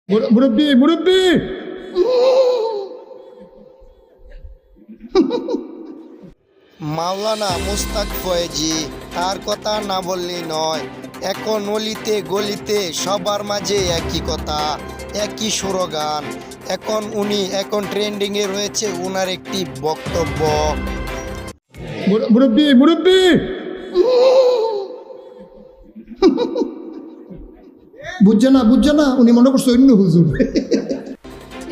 মুরব্বী মুরব্বী মাওলানা মুস্তাক ফয়েজি, তার কথা না বললেই নয়। এখন অলিতে গলিতে সবার মাঝে একই কথা, একই স্লোগান। এখন ট্রেন্ডিংয়ে রয়েছে ওনার একটি বক্তব্য। মুরব্বী মুরব্বী বুঝছে না উনি মনে করছে অন্য হুজুর।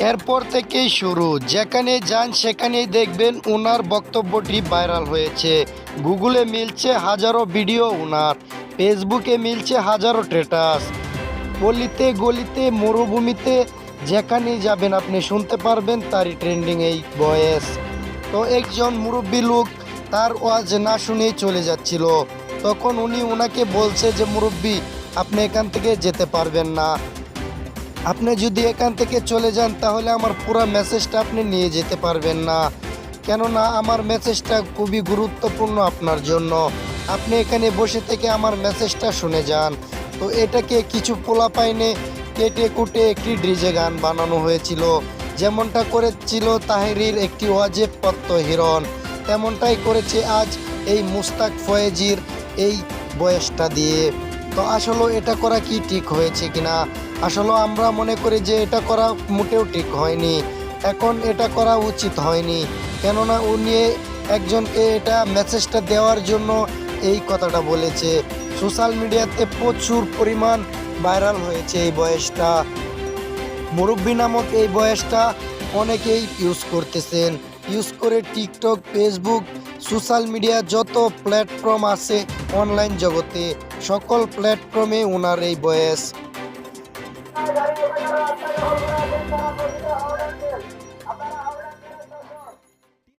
এরপর থেকেই শুরু, যেখানে যান সেখানেই দেখবেন ওনার বক্তব্যটি ভাইরাল হয়েছে। গুগলে মিলছে হাজারো ভিডিও ওনার, ফেসবুকে মিলছে হাজারো স্ট্যাটাস। গলিতে গলিতে মরুভূমিতে যেখানেই যাবেন আপনি শুনতে পারবেন তারই ট্রেন্ডিং এই ভয়েস। তো একজন মুরব্বী লোক তার ওয়াজ না শুনেই চলে যাচ্ছিল। তখন উনি ওনাকে বলছে যে মুরব্বী, আপনি এখান থেকে যেতে পারবেন না। আপনি যদি এখান থেকে চলে যান তাহলে আমার পুরো মেসেজটা আপনি নিয়ে যেতে পারবেন না, কেননা আমার মেসেজটা খুবই গুরুত্বপূর্ণ আপনার জন্য। আপনি এখানে বসে থেকে আমার মেসেজটা শুনে যান। তো এটাকে কিছু পোলাপাইনে কেটে কুটে একটি ডিজে গান বানানো হয়েছিল, যেমনটা করেছিল তাহেরির একটি ওয়াজেব পত্ত হিরণ, তেমনটাই করেছে আজ এই মুস্তাক ফয়েজির এই বয়সটা দিয়ে। তো আসলে এটা করা কি ঠিক হয়েছে কিনা, আসলে আমরা মনে করি যে এটা করা মোটেও ঠিক হয়নি। এখন এটা করা উচিত হয়নি, কেননা উনি একজনকে এটা মেসেজটা দেওয়ার জন্য এই কথাটা বলেছে। সোশ্যাল মিডিয়াতে প্রচুর পরিমাণ ভাইরাল হয়েছে এই বয়সটা। মুরব্বী নামক এই বয়সটা অনেকেই ইউজ করতেছেন, ইউজ করে টিকটক, ফেসবুক, সোশ্যাল মিডিয়া যত প্ল্যাটফর্ম আছে অনলাইন জগতে, সকল প্ল্যাটফর্মে ওনার এই বয়স। গাড়ি